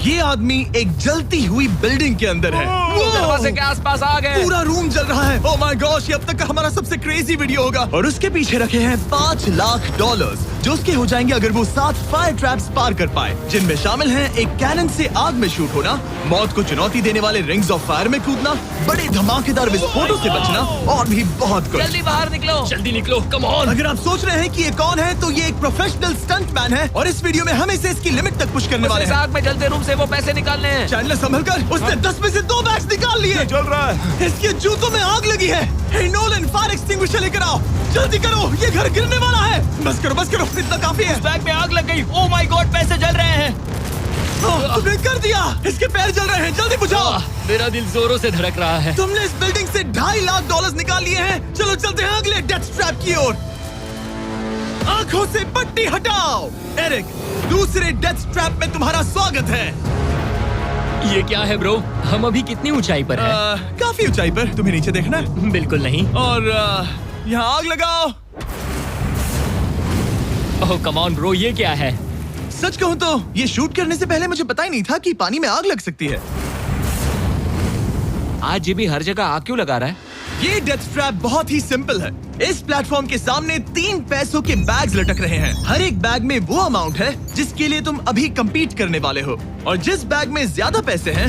ये आदमी एक जलती हुई बिल्डिंग के अंदर है। दरवाजे के आसपास आ गए। पूरा रूम जल रहा है। ओह माय गॉश, ये अब तक का हमारा सबसे क्रेजी वीडियो होगा। और उसके पीछे रखे हैं $5 लाख जो उसके हो जाएंगे अगर वो 7 फायर ट्रैप्स पार कर पाए, जिनमें शामिल हैं एक कैनन से आग में शूट होना, मौत को चुनौती देने वाले रिंग्स ऑफ फायर में कूदना, बड़े धमाकेदार विस्फोटों से बचना और भी बहुत कुछ। जल्दी बाहर निकलो, जल्दी निकलो, कम ऑन। अगर आप सोच रहे हैं कि ये कौन है, तो ये एक प्रोफेशनल स्टंटमैन है और इस वीडियो में हम इसे इसकी लिमिट तक पुश करने वाले हैं। आग में जलते रूम से वो पैसे निकालने हैं। चैनल संभल कर, उसने 10 में से 2 बैग्स निकाल लिए। चल रहा है। इसके जूतों में आग लगी है। हे नोलन, फायर एक्सटिंग्विशर लेकर आओ, जल्दी करो, ये घर गिरने वाला है। बस करो, इतना काफी है। बैग में आग लग गई। ओह माय गॉड, पैसे जल रहे हैं। तुमने कर दिया, इसके पैर जल रहे हैं, जल्दी बुझाओ। मेरा दिल जोरों से धड़क रहा है। तुमने इस बिल्डिंग से $2.5 लाख निकाल लिए हैं। चलो चलते हैं अगले डेथ ट्रैप की ओर। आंखों से पट्टी हटाओ। एरिक, दूसरे डेथ ट्रैप में तुम्हारा स्वागत है। ये क्या है ब्रो? हम अभी कितनी ऊंचाई पर हैं? काफी ऊंचाई पर। तुम्हें नीचे देखना है? बिल्कुल नहीं। और यहाँ आग लगाओ। ओह कम ऑन ब्रो, ये क्या है? सच कहूँ तो ये शूट करने से पहले मुझे पता ही नहीं था कि पानी में आग लग सकती है। आज ये भी हर जगह आग क्यों लगा रहा है? ये डेथ ट्रैप बहुत ही सिंपल है। इस प्लेटफॉर्म के सामने 3 पैसों के बैग्स लटक रहे हैं। हर एक बैग में वो अमाउंट है जिसके लिए तुम अभी compete करने वाले हो, और जिस बैग में ज्यादा पैसे हैं,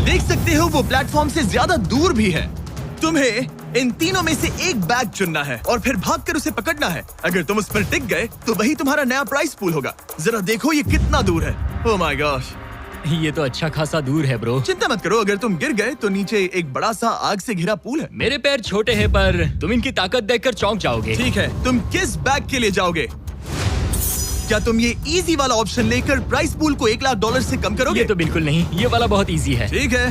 देख सकते हो वो प्लेटफॉर्म से ज्यादा दूर भी है। तुम्हें इन तीनों में से एक बैग चुनना है और फिर भागकर उसे पकड़ना है। अगर तुम उस पर टिक गए तो वही तुम्हारा नया प्राइस पूल होगा। जरा देखो ये कितना दूर है। ओह माय गॉश, ये तो अच्छा खासा दूर है ब्रो। चिंता मत करो, अगर तुम गिर गए तो नीचे एक बड़ा सा आग से घिरा पूल है। मेरे पैर छोटे हैं पर तुम इनकी ताकत देखकर चौंक जाओगे। ठीक है, तुम किस बैग के लिए जाओगे? क्या तुम ये इजी वाला ऑप्शन लेकर प्राइस पूल को $1 लाख से कम करोगे? ये तो बिल्कुल नहीं, ये वाला बहुत इजी है। ठीक है,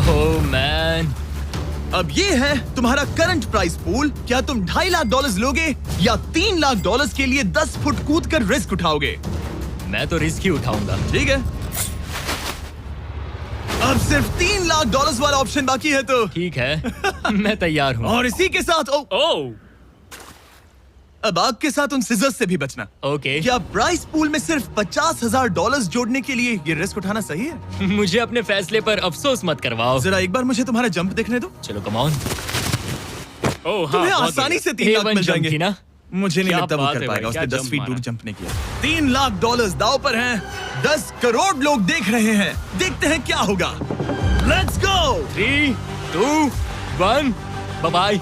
ओह मैन। अब ये है तुम्हारा करंट प्राइस पूल। क्या तुम $2.5 लाख लोगे या $3 लाख के लिए 10 फुट कूद कर रिस्क उठाओगे? मैं तो रिस्क ही उठाऊंगा। ठीक है, अब सिर्फ $3 लाख वाला ऑप्शन बाकी है तो ठीक है मैं तैयार हूँ। और इसी के साथ ओह अब आग के साथ उन सिजर्स से भी बचना। ओके। क्या प्राइस पूल में सिर्फ $50,000 जोड़ने के लिए ये रिस्क उठाना सही है? मुझे अपने फैसले पर अफसोस मत करवाओ। जरा एक बार मुझे तुम्हारा जंप देखने दो। चलो कम ऑन। ओह हाँ, तुम्हें आसानी से 3 लाख मिल जाएंगे। ना? मुझे नहीं क्या लगता वो बात कर है पाएगा। भाई, उसने क्या 10 जंप फीट दूर मारा। जंप नहीं किया। $3 लाख दांव पर हैं। 10 करोड़ लोग देख रहे हैं। देखते हैं क्या होगा। Let's go. 3, 2, 1, bye bye.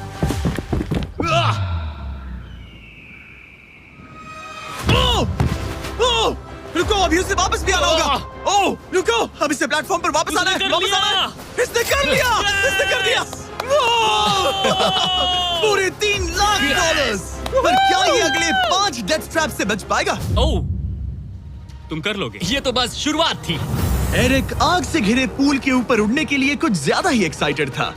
रुको, अभी उसे वापस भी आना होगा। ओह रुको, अब इसे प्लेटफॉर्म पर वापस आना है। वापस आना है। इसने कर लिया। इसने कर दिया। पूरे $3 लाख। पर क्या ये अगले 5 डेथ ट्रैप से बच पाएगा? ओह तुम कर लोगे। ये तो बस शुरुआत थी। एरिक आग से घिरे पूल के ऊपर उड़ने के लिए कुछ ज्यादा ही एक्साइटेड था।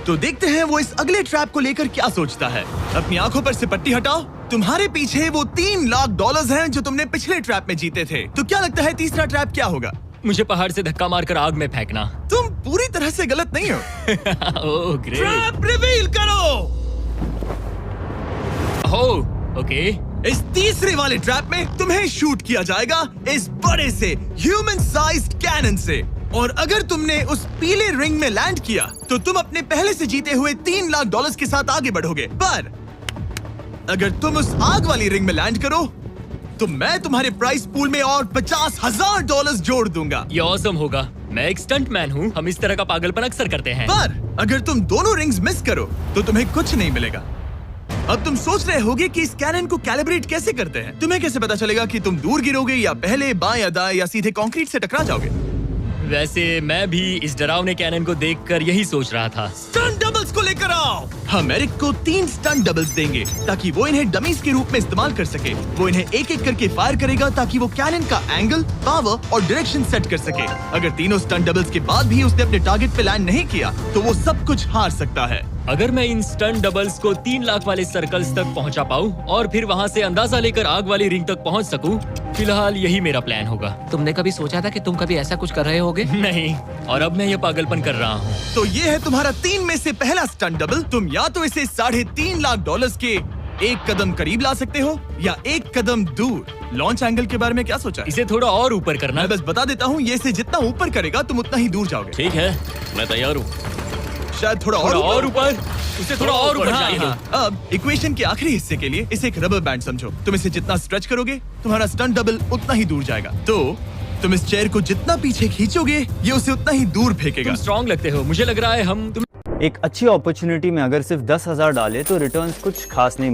तो देखते हैं वो इस अगले ट्रैप को लेकर क्या सोचता है। अपनी आंखों पर से पट्टी हटाओ। तुम्हारे पीछे वो $3 लाख हैं जो तुमने पिछले ट्रैप में जीते थे। तो क्या लगता है तीसरा ट्रैप क्या होगा? मुझे पहाड़ से धक्का मारकर आग में फेंकना। तुम पूरी तरह से गलत नहीं हो। Oh great. ट्रैप रिवील करो। Oh okay. इस तीसरे वाले ट्रैप में तुम्हें शूट किया जाएगा इस बड़े से ह्यूमन साइज्ड कैनन से, और अगर तुमने उस पीले रिंग में लैंड किया तो तुम अपने पहले से जीते हुए $3 लाख के साथ आगे बढ़ोगे। पर अगर तुम उस आग वाली रिंग में लैंड करो तो मैं तुम्हारे प्राइस पूल में और $50,000 जोड़ दूंगा। ये ऑसम होगा। मैं एक स्टंट मैन हूँ, हम इस तरह का पागलपन अक्सर करते हैं। पर अगर तुम दोनों रिंग्स मिस करो तो तुम्हें कुछ नहीं मिलेगा। अब तुम सोच रहे होगे कि इस कैनन को कैलिब्रेट कैसे करते हैं। तुम्हें कैसे पता चलेगा कि तुम दूर गिरोगे या पहले बाएं या दाएं या सीधे कंक्रीट से टकरा जाओगे? वैसे मैं भी इस डरावने कैनन को देखकर यही सोच रहा था। स्टंट डबल्स को लेकर आओ। हम एरिक को 3 स्टंट डबल्स देंगे ताकि वो इन्हें डमीज के रूप में इस्तेमाल कर सके। वो इन्हें एक एक करके फायर करेगा ताकि वो कैनन का एंगल, पावर और डायरेक्शन सेट कर सके। अगर तीनों स्टंट डबल्स के बाद भी उसने अपने टारगेट पे लैंड नहीं किया तो वो सब कुछ हार सकता है। अगर मैं इन स्टंट डबल्स को 3 लाख वाले सर्कल्स तक पहुंचा पाऊं और फिर वहां से अंदाजा लेकर आग वाली रिंग तक पहुंच सकूं, फिलहाल यही मेरा प्लान होगा। तुमने कभी सोचा था कि तुम कभी ऐसा कुछ कर रहे होगे? नहीं, और अब मैं ये पागलपन कर रहा हूँ। तो ये है तुम्हारा 3 में से पहला स्टंट डबल। तुम या तो इसे $3.5 लाख के एक कदम करीब ला सकते हो या एक कदम दूर। लॉन्च एंगल के बारे में क्या सोचा है? इसे थोड़ा और ऊपर करना। मैं बस बता देता हूँ, ये इसे जितना ऊपर करेगा तुम उतना ही दूर जाओगे। ठीक है, मैं तैयार हूँ। शायद थोड़ा और और ऊपर, उसे थोड़ा और ऊपर हाँ, जाने दो। हाँ। अब इक्वेशन के आखिरी हिस्से के लिए इसे एक रबर बैंड समझो। तुम इसे जितना स्ट्रेच करोगे तुम्हारा स्टंट डबल उतना ही दूर जाएगा। तो तुम इस चेयर को जितना पीछे खींचोगे ये उसे उतना ही दूर फेंकेगा। तुम स्ट्रॉन्ग लगते हो, मुझे लग रहा है हम एक अच्छी अपॉर्चुनिटी में अगर सिर्फ 10,000 डाले तो रिटर्न्स कुछ खास नहीं